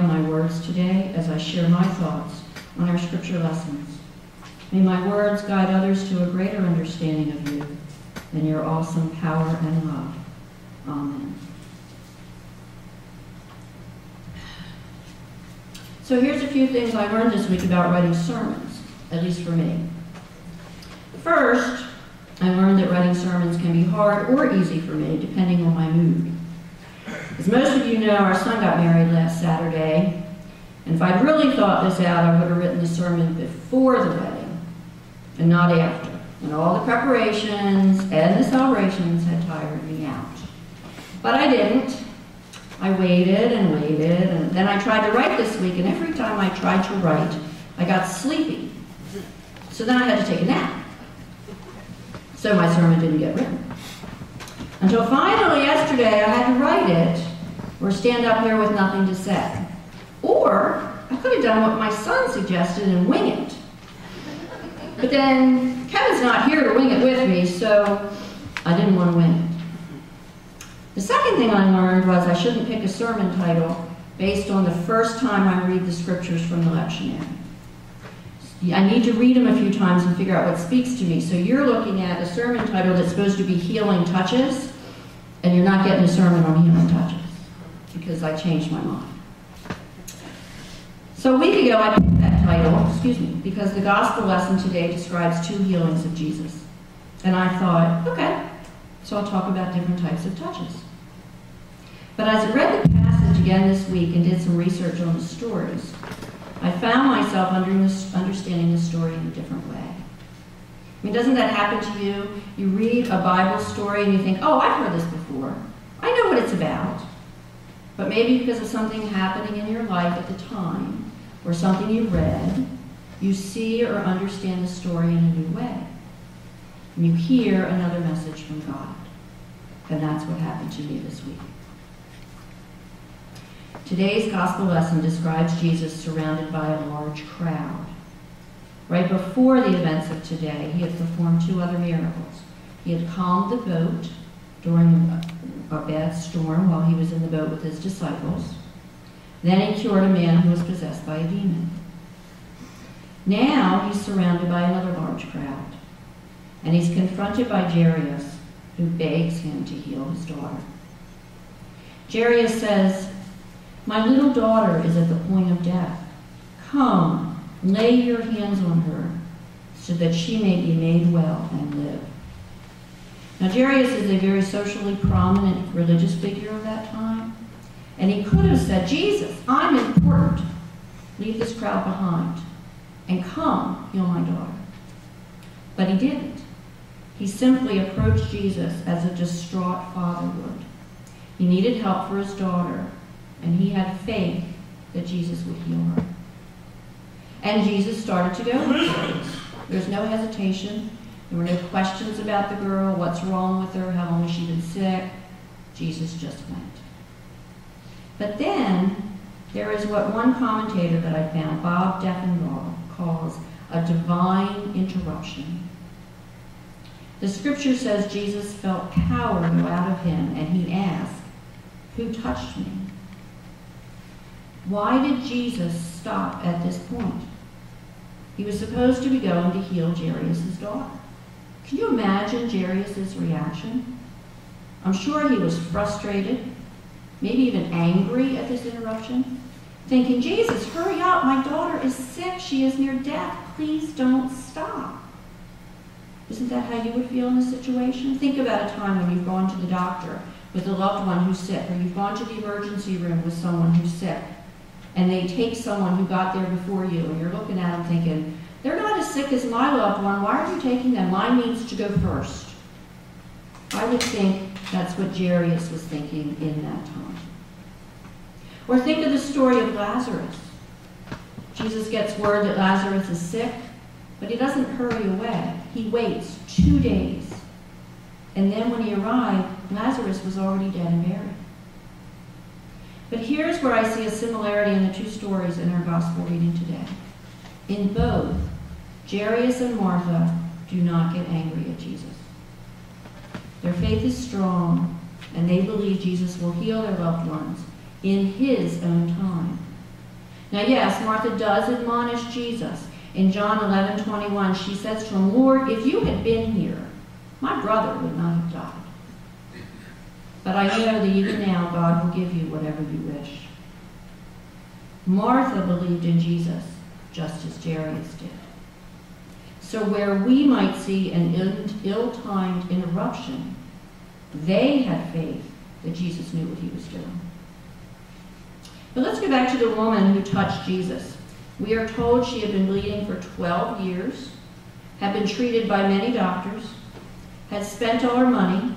my words today as I share my thoughts on our scripture lessons. May my words guide others to a greater understanding of you and your awesome power and love. Amen. So here's a few things I learned this week about writing sermons, at least for me. First, I learned that writing sermons can be hard or easy for me, depending on my mood. As most of you know, our son got married last Saturday, and if I'd really thought this out, I would have written the sermon before the wedding and not after, when all the preparations and the celebrations had tired me out. But I didn't. I waited, and then I tried to write this week, and every time I tried to write, I got sleepy. So then I had to take a nap. So my sermon didn't get written. Until finally yesterday, I had to write it, or stand up here with nothing to say. Or I could have done what my son suggested and wing it. But then Kevin's not here to wing it with me, so I didn't want to wing it. The second thing I learned was I shouldn't pick a sermon title based on the first time I read the scriptures from the lectionary. I need to read them a few times and figure out what speaks to me. So you're looking at a sermon title that's supposed to be Healing Touches, and you're not getting a sermon on healing touches, because I changed my mind. So a week ago I picked that title, because the gospel lesson today describes 2 healings of Jesus. And I thought, okay, so I'll talk about different types of touches. But as I read the passage again this week and did some research on the stories, I found myself understanding the story in a different way. I mean, doesn't that happen to you? You read a Bible story and you think, oh, I've heard this before. I know what it's about. But maybe because of something happening in your life at the time, or something you read, you see or understand the story in a new way. And you hear another message from God. And that's what happened to me this week. Today's gospel lesson describes Jesus surrounded by a large crowd. Right before the events of today, he had performed 2 other miracles. He had calmed the boat during a bad storm while he was in the boat with his disciples. Then he cured a man who was possessed by a demon. Now he's surrounded by another large crowd, and he's confronted by Jairus, who begs him to heal his daughter. Jairus says, "My little daughter is at the point of death. Come, lay your hands on her, so that she may be made well and live." Now, Jairus is a very socially prominent religious figure of that time, and he could have said, "Jesus, I'm important. Leave this crowd behind, and come, heal my daughter." But he didn't. He simply approached Jesus as a distraught father would. He needed help for his daughter, and he had faith that Jesus would heal her. And Jesus started to go with Jairus. There's no hesitation. There were no questions about the girl, what's wrong with her, how long has she been sick. Jesus just went. But then there is what one commentator that I found, Bob Deffinbaugh, calls a divine interruption. The scripture says Jesus felt power go out of him, and he asked, "Who touched me?" Why did Jesus stop at this point? He was supposed to be going to heal Jairus' daughter. Can you imagine Jairus' reaction? I'm sure he was frustrated, maybe even angry at this interruption, thinking, "Jesus, hurry up, my daughter is sick, she is near death, please don't stop." Isn't that how you would feel in this situation? Think about a time when you've gone to the doctor with a loved one who's sick, or you've gone to the emergency room with someone who's sick, and they take someone who got there before you, and you're looking at them thinking, "They're not as sick as my loved one, why are you taking them? Mine needs to go first." I would think that's what Jairus was thinking in that time. Or think of the story of Lazarus. Jesus gets word that Lazarus is sick, but he doesn't hurry away. He waits 2 days. And then when he arrived, Lazarus was already dead and buried. But here's where I see a similarity in the 2 stories in our gospel reading today. In both, Jairus and Martha do not get angry at Jesus. Their faith is strong, and they believe Jesus will heal their loved ones in his own time. Now yes, Martha does admonish Jesus. In John 11:21, she says to him, Lord, if you had been here, my brother would not have died. But I know that even now God will give you whatever you wish. Martha believed in Jesus, just as Jairus did. So where we might see an ill-timed interruption, they had faith that Jesus knew what he was doing. But let's go back to the woman who touched Jesus. We are told she had been bleeding for 12 years, had been treated by many doctors, had spent all her money,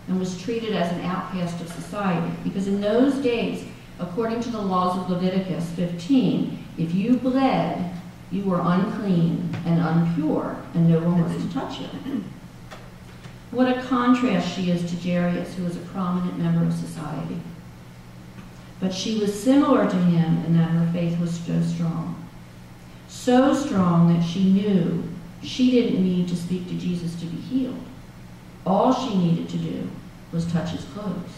and was treated as an outcast of society. Because in those days, according to the laws of Leviticus 15, if you bled, you were unclean and impure, and no one was to touch you. What a contrast she is to Jairus, who was a prominent member of society. But she was similar to him in that her faith was so strong. So strong that she knew she didn't need to speak to Jesus to be healed. All she needed to do was touch his clothes.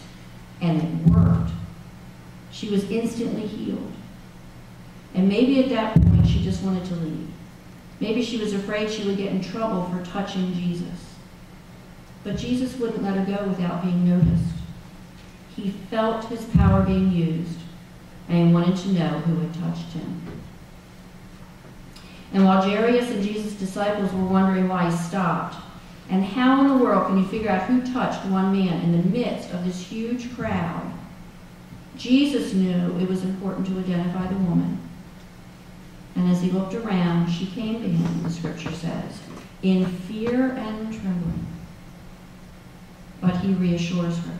And it worked. She was instantly healed. And maybe at that point she just wanted to leave. Maybe she was afraid she would get in trouble for touching Jesus. But Jesus wouldn't let her go without being noticed. He felt his power being used, and he wanted to know who had touched him. And while Jairus and Jesus' disciples were wondering why he stopped, and how in the world can you figure out who touched one man in the midst of this huge crowd, Jesus knew it was important to identify the woman. And as he looked around, she came to him, the scripture says, in fear and trembling. But he reassures her.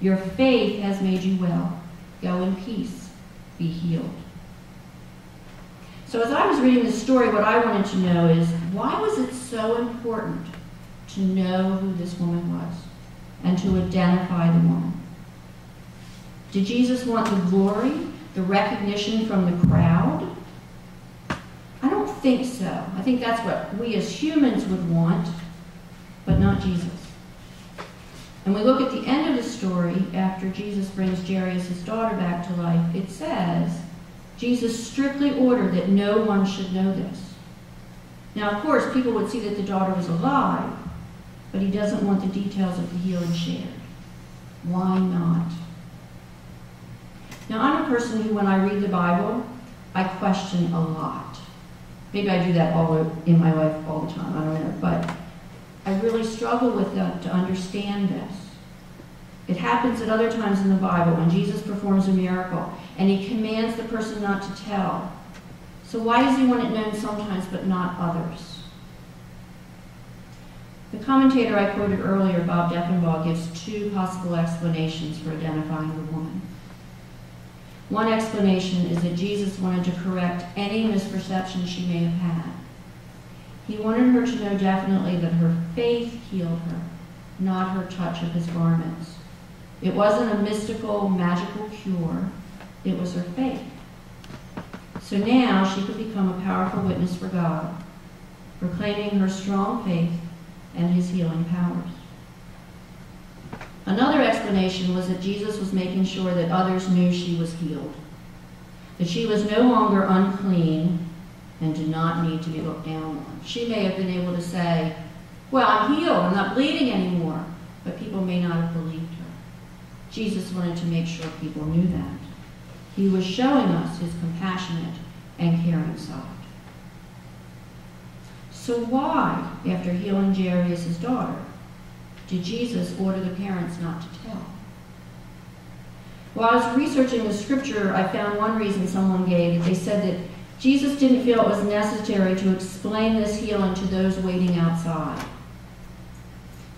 Your faith has made you well. Go in peace. Be healed. So as I was reading this story, what I wanted to know is, why was it so important to know who this woman was and to identify the woman? Did Jesus want the glory, the recognition from the crowd? I don't think so. I think that's what we as humans would want, but not Jesus. And we look at the end of the story, after Jesus brings Jairus' daughter back to life, it says, Jesus strictly ordered that no one should know this. Now, of course, people would see that the daughter was alive, but he doesn't want the details of the healing shared. Why not? Now, I'm a person who, when I read the Bible, I question a lot. Maybe I do that in my life all the time, I don't know, but I really struggle with that to understand this. It happens at other times in the Bible when Jesus performs a miracle and he commands the person not to tell. So why does he want it known sometimes but not others? The commentator I quoted earlier, Bob Deffinbaugh, gives two possible explanations for identifying the woman. One explanation is that Jesus wanted to correct any misperception she may have had. He wanted her to know definitely that her faith healed her, not her touch of his garments. It wasn't a mystical, magical cure. It was her faith. So now she could become a powerful witness for God, proclaiming her strong faith and his healing powers. Another explanation was that Jesus was making sure that others knew she was healed, that she was no longer unclean and did not need to be looked down on. She may have been able to say, well, I'm healed, I'm not bleeding anymore, but people may not have believed her. Jesus wanted to make sure people knew that. He was showing us his compassionate and caring side. So why, after healing Jairus' daughter, did Jesus order the parents not to tell? While I was researching the scripture, I found one reason someone gave. They said that Jesus didn't feel it was necessary to explain this healing to those waiting outside.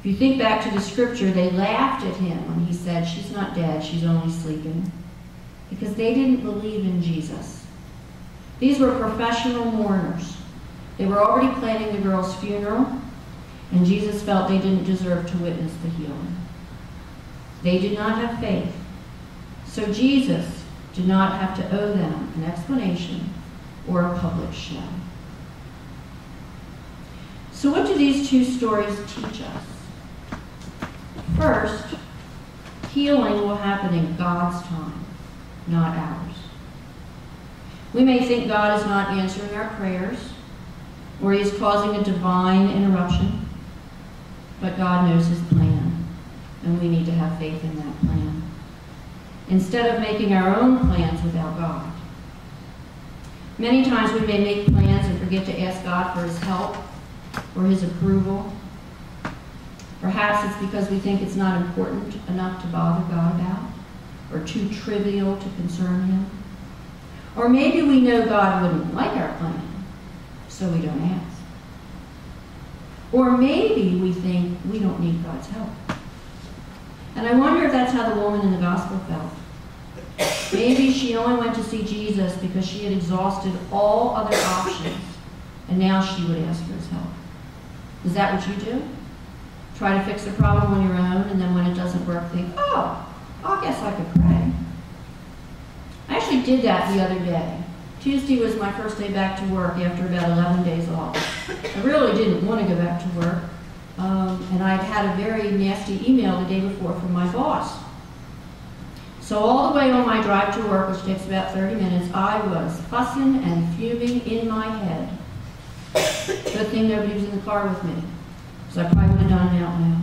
If you think back to the scripture, they laughed at him when he said, she's not dead, she's only sleeping, because they didn't believe in Jesus. These were professional mourners. They were already planning the girl's funeral, and Jesus felt they didn't deserve to witness the healing. They did not have faith, so Jesus did not have to owe them an explanation or a public show. So what do these two stories teach us? First, healing will happen in God's time, not ours. We may think God is not answering our prayers, or he is causing a divine interruption, but God knows his plan, and we need to have faith in that plan, instead of making our own plans without God. Many times we may make plans and forget to ask God for his help or his approval. Perhaps it's because we think it's not important enough to bother God about, or too trivial to concern him. Or maybe we know God wouldn't like our plan, so we don't ask. Or maybe we think we don't need God's help. And I wonder if that's how the woman in the gospel felt. Maybe she only went to see Jesus because she had exhausted all other options, and now she would ask for his help. Is that what you do? Try to fix a problem on your own, and then when it doesn't work, think, oh, I guess I could pray. I actually did that the other day. Tuesday was my first day back to work after about 11 days off. I really didn't want to go back to work, and I'd had a very nasty email the day before from my boss. So all the way on my drive to work, which takes about 30 minutes, I was fussing and fuming in my head. Good thing nobody was in the car with me, because I probably would have done it out loud.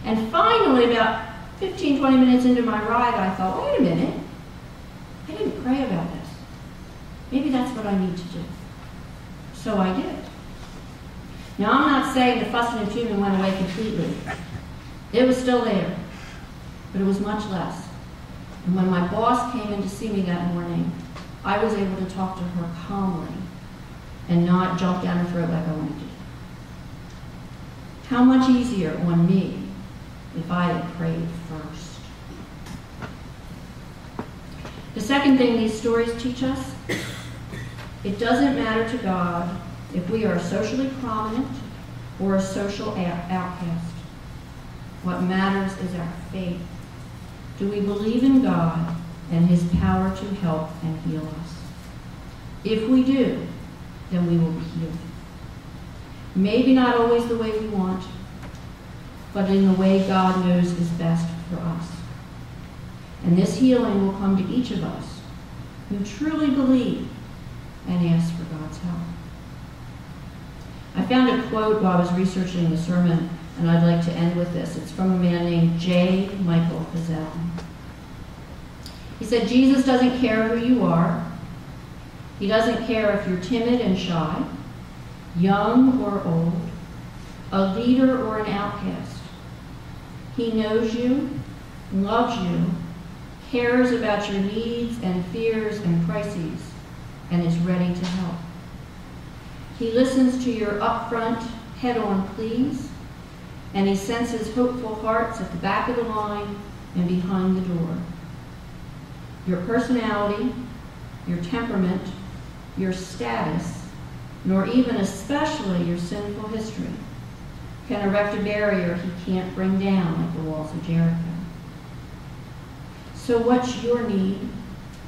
And finally, about 15, 20 minutes into my ride, I thought, wait a minute, I didn't pray about this. Maybe that's what I need to do. So I did. Now, I'm not saying the fussing and fuming went away completely. It was still there, but it was much less. And when my boss came in to see me that morning, I was able to talk to her calmly and not jump down her throat like I wanted to. How much easier on me if I had prayed first. The second thing these stories teach us, it doesn't matter to God if we are socially prominent or a social outcast. What matters is our faith. Do we believe in God and his power to help and heal us? If we do, then we will be healed. Maybe not always the way we want, but in the way God knows is best for us. And this healing will come to each of us who truly believe and ask for God's help. I found a quote while I was researching the sermon, and I'd like to end with this. It's from a man named J. Michael Fazell. He said, Jesus doesn't care who you are. He doesn't care if you're timid and shy, young or old, a leader or an outcast. He knows you, loves you, cares about your needs and fears and crises, and is ready to help. He listens to your upfront, head-on pleas, and he senses hopeful hearts at the back of the line and behind the door. Your personality, your temperament, your status, nor even especially your sinful history can erect a barrier he can't bring down like the walls of Jericho. So what's your need?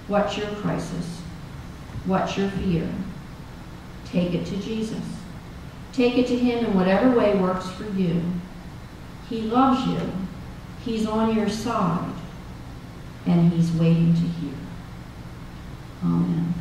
What's your crisis? What's your fear? Take it to Jesus. Take it to him in whatever way works for you. He loves you. He's on your side. And he's waiting to hear. Amen.